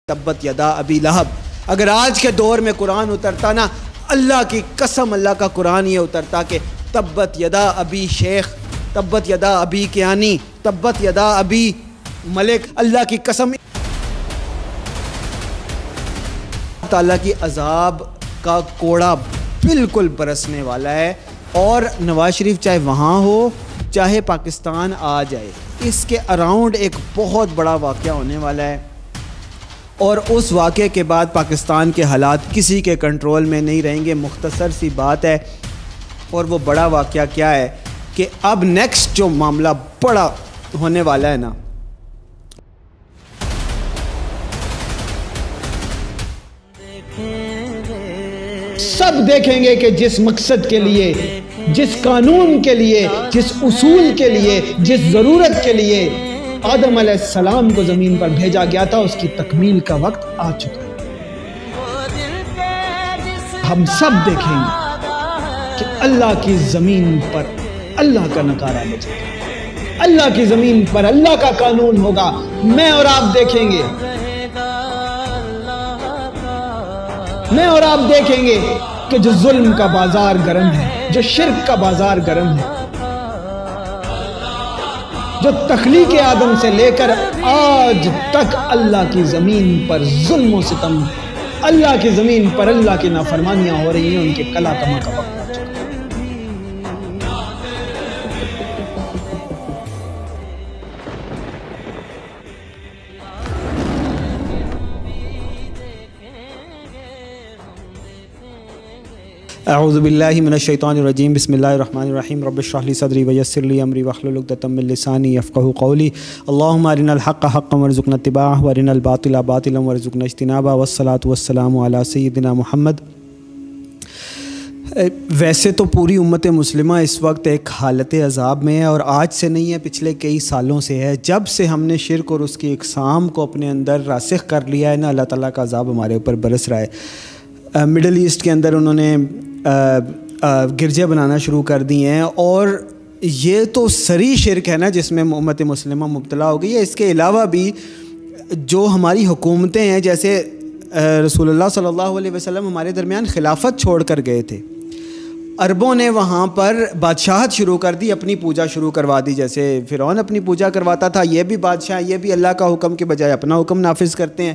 تبت یدا ابی لہب. اگر آج کے دور میں قرآن اترتا نا، اللہ کی قسم اللہ کا قرآن یہ اترتا کہ تبت یدا ابی شیخ، تبت یدا ابی کیانی، تبت یدا ابی ملک. اللہ کی قسم تعالیٰ کی عذاب کا کوڑا بالکل برسنے والا ہے. اور نواز شریف چاہے وہاں ہو چاہے پاکستان آ جائے، اس کے اراؤنڈ ایک بہت بڑا واقعہ ہونے والا ہے، اور اس واقعے کے بعد پاکستان کے حالات کسی کے کنٹرول میں نہیں رہیں گے. مختصر سی بات ہے، اور وہ بڑا واقعہ کیا ہے کہ اب نیکسٹ جو معاملہ بڑا ہونے والا ہے نا، سب دیکھیں گے کہ جس مقصد کے لیے، جس قانون کے لیے، جس اصول کے لیے، جس ضرورت کے لیے آدم علیہ السلام کو زمین پر بھیجا گیا تھا، اس کی تکمیل کا وقت آ چکا ہے. ہم سب دیکھیں گے کہ اللہ کی زمین پر اللہ کا نکارہ بچے گا، اللہ کی زمین پر اللہ کا قانون ہوگا. میں اور آپ دیکھیں گے، میں اور آپ دیکھیں گے کہ جو ظلم کا بازار گرم ہے، جو شرک کا بازار گرم ہے، جو تخلیق آدم سے لے کر آج تک اللہ کی زمین پر ظلم و ستم، اللہ کی زمین پر اللہ کی نافرمانیاں ہو رہی ہیں، ان کے کلا کما کا وقت پہنچ چکا. اعوذ باللہ من الشیطان الرجیم. بسم اللہ الرحمن الرحیم. رب اشرح لی صدری ویسر لی امری واحلل عقدۃ من لسانی یفقہوا قولی. اللہم ارنا الحق حقا وارزقنا اتباعہ وارنا الباطل باطلا وارزقنا اجتنابہ والصلاۃ والسلام علی سیدنا محمد. ویسے تو پوری امت مسلمہ اس وقت ایک حالت عذاب میں ہے، اور آج سے نہیں ہے، پچھلے کئی سالوں سے ہے. جب سے ہم نے شرک اور اس کی اقسام کو اپنے اندر راسخ کر لیا ہے نا، اللہ تعالیٰ کا عذاب ہمارے اوپر برس رہا ہے. مڈل ایسٹ کے اندر انہوں نے گرجے بنانا شروع کر دی ہیں، اور یہ تو سری شرک ہے نا جس میں امت مسلمہ مبتلا ہو گئی ہے. اس کے علاوہ بھی جو ہماری حکومتیں ہیں، جیسے رسول اللہ صلی اللہ علیہ وسلم ہمارے درمیان خلافت چھوڑ کر گئے تھے، عربوں نے وہاں پر بادشاہت شروع کر دی، اپنی پوجا شروع کروا دی. جیسے فرعون اپنی پوجا کرواتا تھا، یہ بھی بادشاہ، یہ بھی اللہ کا حکم کے بجائے اپنا حکم نافذ کرتے ہیں.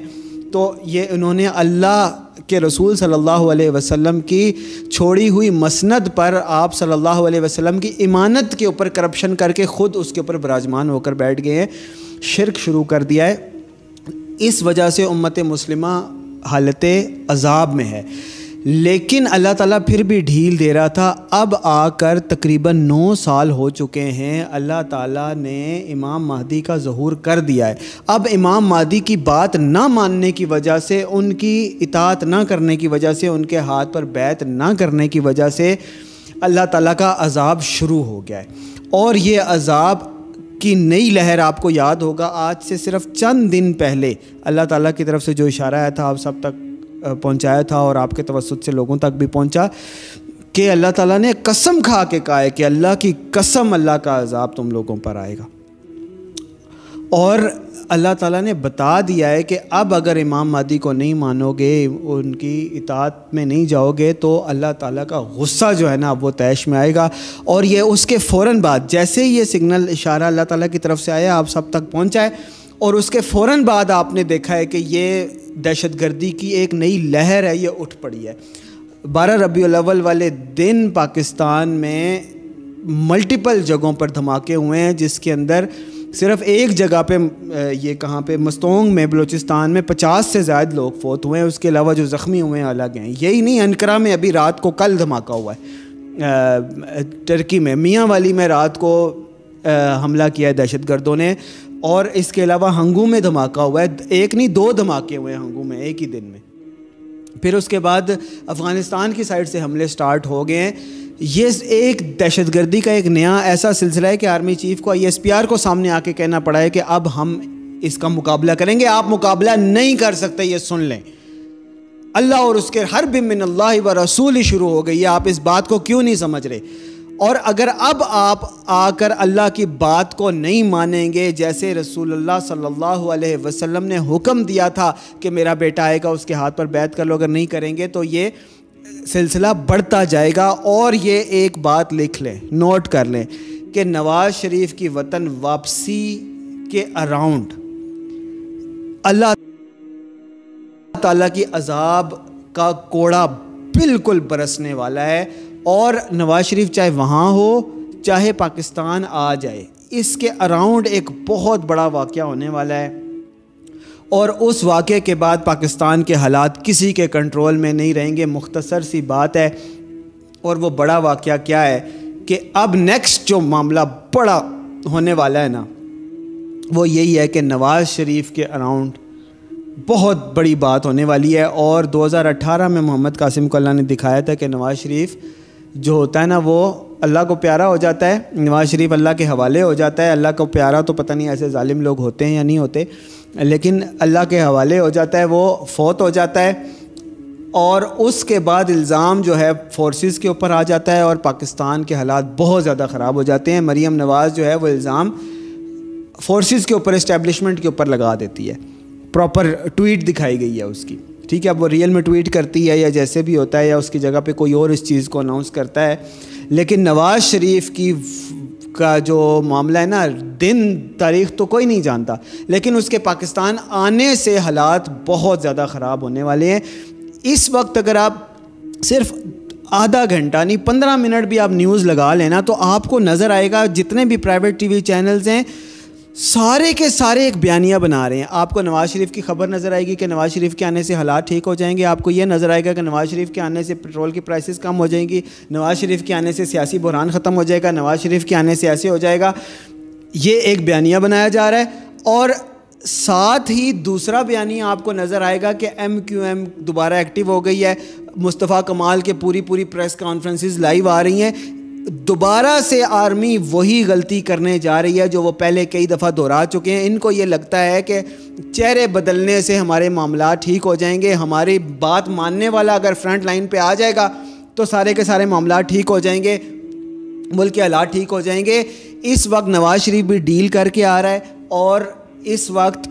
تو یہ انہوں نے اللہ کے رسول صلی اللہ علیہ وسلم کی چھوڑی ہوئی مسند پر آپ صلی اللہ علیہ وسلم کی امانت کے اوپر کرپشن کر کے خود اس کے اوپر براجمان ہو کر بیٹھ گئے ہیں، شرک شروع کر دیا ہے. اس وجہ سے امت مسلمہ حالت عذاب میں ہے. لیکن اللہ تعالیٰ پھر بھی ڈھیل دے رہا تھا. اب آ کر تقریباً 9 سال ہو چکے ہیں، اللہ تعالیٰ نے امام مہدی کا ظہور کر دیا ہے. اب امام مہدی کی بات نہ ماننے کی وجہ سے، ان کی اطاعت نہ کرنے کی وجہ سے، ان کے ہاتھ پر بیعت نہ کرنے کی وجہ سے اللہ تعالیٰ کا عذاب شروع ہو گیا ہے. اور یہ عذاب کی نئی لہر آپ کو یاد ہوگا، آج سے صرف چند دن پہلے اللہ تعالیٰ کی طرف سے جو اشارہ آیا تھا آپ سب تک پہنچایا تھا، اور آپ کے توسط سے لوگوں تک بھی پہنچا، کہ اللہ تعالیٰ نے قسم کھا کے کہا ہے کہ اللہ کی قسم اللہ کا عذاب تم لوگوں پر آئے گا. اور اللہ تعالیٰ نے بتا دیا ہے کہ اب اگر امام مہدی کو نہیں مانو گے، ان کی اطاعت میں نہیں جاؤ گے، تو اللہ تعالیٰ کا غصہ جو ہے نا اب وہ طیش میں آئے گا. اور یہ اس کے فوراً بعد، جیسے ہی یہ سگنل اشارہ اللہ تعالیٰ کی طرف سے آیا، آپ سب تک پہنچا ہے، اور اس کے فوراً بعد آپ نے دیکھا ہے کہ یہ دہشت گردی کی ایک نئی لہر ہے، یہ اٹھ پڑی ہے. 12 ربیع الاول والے دن پاکستان میں ملٹیپل جگہوں پر دھماکے ہوئے ہیں، جس کے اندر صرف ایک جگہ پہ، یہ کہاں پہ، مستونگ میں بلوچستان میں 50 سے زائد لوگ فوت ہوئے ہیں. اس کے علاوہ جو زخمی ہوئے ہیں الگ ہیں. یہی نہیں، انقرہ میں ابھی رات کو کل دھماکہ ہوا ہے، ٹرکی میں میاں والی میں رات کو حملہ کیا ہے دہشت گردوں نے. اور اس کے علاوہ ہنگو میں دھماکہ ہوا ہے، ایک نہیں 2 دھماکے ہوئے ہیں ہنگو میں ایک ہی دن میں. پھر اس کے بعد افغانستان کی سائڈ سے حملے سٹارٹ ہو گئے ہیں. یہ ایک دہشت گردی کا ایک نیا ایسا سلسلہ ہے کہ آرمی چیف کو، ISPR کو سامنے آ کے کہنا پڑا ہے کہ اب ہم اس کا مقابلہ کریں گے. آپ مقابلہ نہیں کر سکتے، یہ سن لیں. اللہ اور اس کے حرب من اللہ و رسول شروع ہو گئی ہے. آپ اس بات کو کیوں نہیں سمجھ رہے؟ اور اگر اب آپ آ کر اللہ کی بات کو نہیں مانیں گے، جیسے رسول اللہ صلی اللہ علیہ وسلم نے حکم دیا تھا کہ میرا بیٹا آئے گا اس کے ہاتھ پر بیعت کر لو، اگر نہیں کریں گے تو یہ سلسلہ بڑھتا جائے گا۔ اور یہ ایک بات لکھ لیں، نوٹ کر لیں کہ نواز شریف کی وطن واپسی کے اراؤنڈ اللہ تعالیٰ کی عذاب کا کوڑا بالکل برسنے والا ہے، اور نواز شریف چاہے وہاں ہو چاہے پاکستان آ جائے، اس کے اراؤنڈ ایک بہت بڑا واقعہ ہونے والا ہے، اور اس واقعے کے بعد پاکستان کے حالات کسی کے کنٹرول میں نہیں رہیں گے۔ مختصر سی بات ہے، اور وہ بڑا واقعہ کیا ہے کہ اب نیکسٹ جو معاملہ بڑا ہونے والا ہے نا، وہ یہی ہے کہ نواز شریف کے اراؤنڈ بہت بڑی بات ہونے والی ہے۔ اور 2018 میں محمد قاسم کو اللہ نے دکھایا تھا کہ نواز شریف جو ہوتا ہے نا وہ اللہ کو پیارا ہو جاتا ہے، نواز شریف اللہ کے حوالے ہو جاتا ہے۔ اللہ کو پیارا تو پتہ نہیں ایسے ظالم لوگ ہوتے ہیں یا نہیں ہوتے، لیکن اللہ کے حوالے ہو جاتا ہے، وہ فوت ہو جاتا ہے، اور اس کے بعد الزام جو ہے فورسز کے اوپر آ جاتا ہے، اور پاکستان کے حالات بہت زیادہ خراب ہو جاتے ہیں۔ مریم نواز جو ہے وہ الزام فورسز کے اوپر، اسٹیبلشمنٹ کے اوپر لگا دیتی ہے، پراپر ٹویٹ دکھائی گئی ہے اس کی، ٹھیک ہے، اب وہ ریئل میں ٹویٹ کرتی ہے یا جیسے بھی ہوتا ہے، یا اس کی جگہ پہ کوئی اور اس چیز کو اناؤنس کرتا ہے، لیکن نواز شریف کا جو معاملہ ہے نا، دن تاریخ تو کوئی نہیں جانتا، لیکن اس کے پاکستان آنے سے حالات بہت زیادہ خراب ہونے والے ہیں۔ اس وقت اگر آپ صرف آدھا گھنٹہ نہیں 15 منٹ بھی آپ نیوز لگا لینا تو آپ کو نظر آئے گا جتنے بھی پرائیویٹ ٹی وی چینلز ہیں سارے کے سارے ایک بیانیہ بنا رہے ہیں۔ آپ کو نواز شریف کی خبر نظر آئے گی کہ نواز شریف کے آنے سے حالات ٹھیک ہو جائیں گے، آپ کو یہ نظر آئے گا کہ نواز شریف کے آنے سے پیٹرول کی پرائسز کم ہو جائیں گی، نواز شریف کے آنے سے سیاسی بحران ختم ہو جائے گا، نواز شریف کے آنے سے ایسے ہو جائے گا۔ یہ ایک بیانیہ بنایا جا رہا ہے، اور ساتھ ہی دوسرا بیانیہ آپ کو نظر آئے گا کہ ایم کیو ایم دوبارہ ایکٹیو ہو گئی ہے، مصطفیٰ کمال کے پوری پریس کانفرنسز لائیو آ رہی ہیں۔ دوبارہ سے آرمی وہی غلطی کرنے جا رہی ہے جو وہ پہلے کئی دفعہ دہرا چکے ہیں۔ ان کو یہ لگتا ہے کہ چہرے بدلنے سے ہمارے معاملات ٹھیک ہو جائیں گے، ہماری بات ماننے والا اگر فرنٹ لائن پہ آ جائے گا تو سارے کے سارے معاملات ٹھیک ہو جائیں گے، ملک کے حالات ٹھیک ہو جائیں گے۔ اس وقت نواز شریف بھی ڈیل کر کے آ رہا ہے، اور اس وقت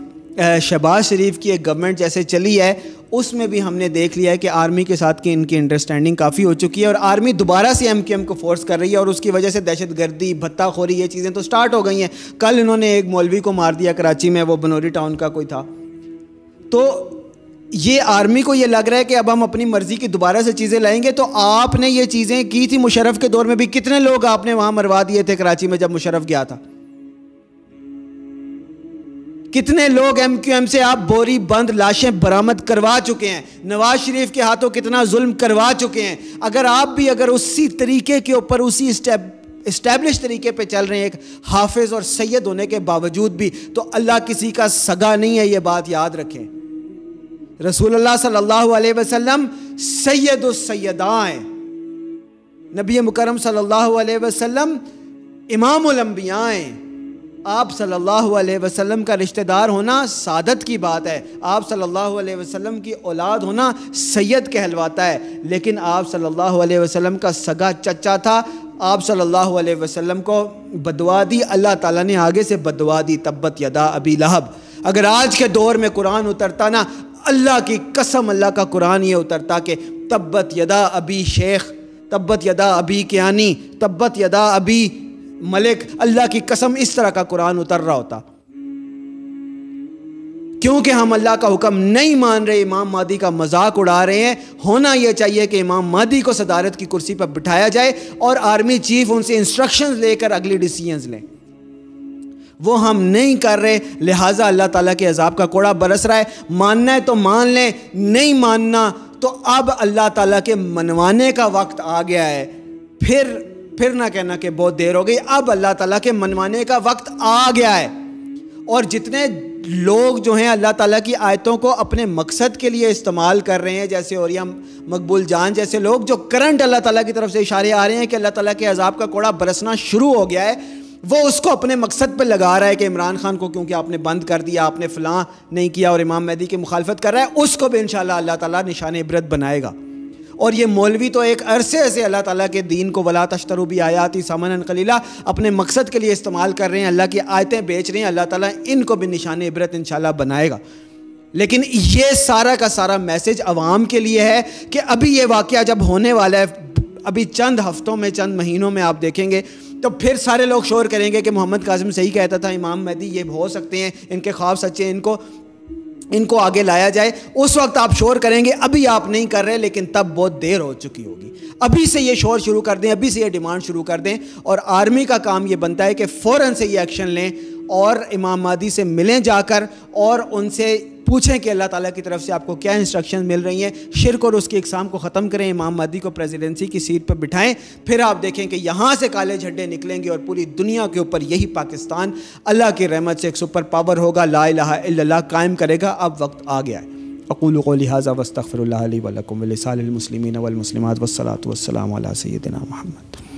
شہباز شریف کی ایک گورنمنٹ جیسے چلی ہے اس میں بھی ہم نے دیکھ لیا ہے کہ آرمی کے ساتھ ان کی انڈرسٹینڈنگ کافی ہو چکی ہے، اور آرمی دوبارہ سے ایم کیو ایم کو فورس کر رہی ہے، اور اس کی وجہ سے دہشت گردی، بھتہ خوری، یہ چیزیں تو سٹارٹ ہو گئی ہیں۔ کل انہوں نے ایک مولوی کو مار دیا کراچی میں، وہ بنوری ٹاؤن کا کوئی تھا۔ تو یہ آرمی کو یہ لگ رہا ہے کہ اب ہم اپنی مرضی کی دوبارہ سے چیزیں لائیں گے۔ تو آپ نے یہ چیزیں کی تھی مشرف کے دور میں بھی، کتنے لوگ آپ نے وہاں مروا دیے تھے کراچی میں جب مشرف گیا تھا؟ کتنے لوگ ایم کیو ایم سے آپ بوری بند لاشیں برآمد کروا چکے ہیں، نواز شریف کے ہاتھوں کتنا ظلم کروا چکے ہیں۔ اگر آپ بھی اسی طریقے کے اوپر، اسی اسٹیبلش طریقے پہ چل رہے ہیں ایک حافظ اور سید ہونے کے باوجود بھی، تو اللہ کسی کا سگا نہیں ہے، یہ بات یاد رکھیں۔ رسول اللہ صلی اللہ علیہ وسلم سید السیداں ہیں، نبی مکرم صلی اللہ علیہ وسلم امام الانبیاء ہیں۔ آپ صلی اللہ علیہ وسلم کا رشتہ دار ہونا سعادت کی بات ہے، آپ صلی اللہ علیہ وسلم کی اولاد ہونا سید کہلواتا ہے، لیکن آپ صلی اللہ علیہ وسلم کا سگا چچا تھا، آپ صلی اللہ علیہ وسلم کو بددعا دی، اللہ تعالیٰ نے آگے سے بددعا دی، تبت یدا ابی لہب۔ اگر آج کے دور میں قرآن اترتا نا، اللہ کی قسم اللہ کا قرآن یہ اترتا کہ تبت یدا ابی شیخ، تبت یدا ابی کیانی، تبت یدا ابی ملک، اللہ کی قسم اس طرح کا قرآن اتر رہا ہوتا۔ کیونکہ ہم اللہ کا حکم نہیں مان رہے، امام مہدی کا مذاق اڑا رہے ہیں۔ ہونا یہ چاہیے کہ امام مہدی کو صدارت کی کرسی پر بٹھایا جائے اور آرمی چیف ان سے انسٹرکشنز لے کر اگلی ڈیسیژنز لیں، وہ ہم نہیں کر رہے، لہٰذا اللہ تعالیٰ کے عذاب کا کوڑا برس رہا ہے۔ ماننا ہے تو مان لیں، نہیں ماننا تو اب اللہ تعالیٰ کے منوانے کا وقت آ گیا ہے۔ پھر نہ کہنا کہ بہت دیر ہو گئی، اب اللہ تعالیٰ کے منوانے کا وقت آ گیا ہے۔ اور جتنے لوگ جو ہیں اللہ تعالیٰ کی آیتوں کو اپنے مقصد کے لیے استعمال کر رہے ہیں، جیسے اوریا مقبول جان جیسے لوگ جو کرنٹ اللہ تعالیٰ کی طرف سے اشارے آ رہے ہیں کہ اللہ تعالیٰ کے عذاب کا کوڑا برسنا شروع ہو گیا ہے، وہ اس کو اپنے مقصد پہ لگا رہا ہے کہ عمران خان کو کیونکہ آپ نے بند کر دیا، آپ نے فلاں نہیں کیا اور امام مہدی کی مخالفت کر رہا ہے، اس کو بھی انشاءاللہ اللہ تعالیٰ نشان عبرت بنائے گا۔ اور یہ مولوی تو ایک عرصے سے اللہ تعالیٰ کے دین کو ولا تشتروا بآیاتی ثمنا قلیلا اپنے مقصد کے لیے استعمال کر رہے ہیں، اللہ کی آیتیں بیچ رہے ہیں، اللہ تعالیٰ ان کو بھی نشان عبرت انشاءاللہ بنائے گا۔ لیکن یہ سارا کا سارا میسج عوام کے لیے ہے کہ ابھی یہ واقعہ جب ہونے والا ہے، ابھی چند ہفتوں میں، چند مہینوں میں آپ دیکھیں گے تو پھر سارے لوگ شور کریں گے کہ محمد قاسم صحیح کہتا تھا، امام مہدی یہ ہو سکتے ہیں، ان کے خواب سچے ہیں، ان کو آگے لایا جائے۔ اس وقت آپ شور کریں گے، ابھی آپ نہیں کر رہے لیکن تب بہت دیر ہو چکی ہوگی۔ ابھی سے یہ شور شروع کر دیں، ابھی سے یہ ڈیمانڈ شروع کر دیں، اور آرمی کا کام یہ بنتا ہے کہ فوراً سے یہ ایکشن لیں اور امام مہدی سے ملیں جا کر، اور ان سے پوچھیں کہ اللہ تعالیٰ کی طرف سے آپ کو کیا انسٹرکشن مل رہی ہیں، شرک اور اس کی اقسام کو ختم کریں، امام مہدی کو پریزیڈنسی کی سیٹ پر بٹھائیں، پھر آپ دیکھیں کہ یہاں سے کالے جھنڈے نکلیں گے اور پوری دنیا کے اوپر یہی پاکستان اللہ کی رحمت سے ایک سپر پاور ہوگا، لا الہ الا اللہ قائم کرے گا۔ اب وقت آ گیا ہے۔ اقول قولی ھذا واستغفر اللہ لی ولکم ولسائر المسلمین والمسلمات والصلاۃ والسلام علی سیدنا محمد۔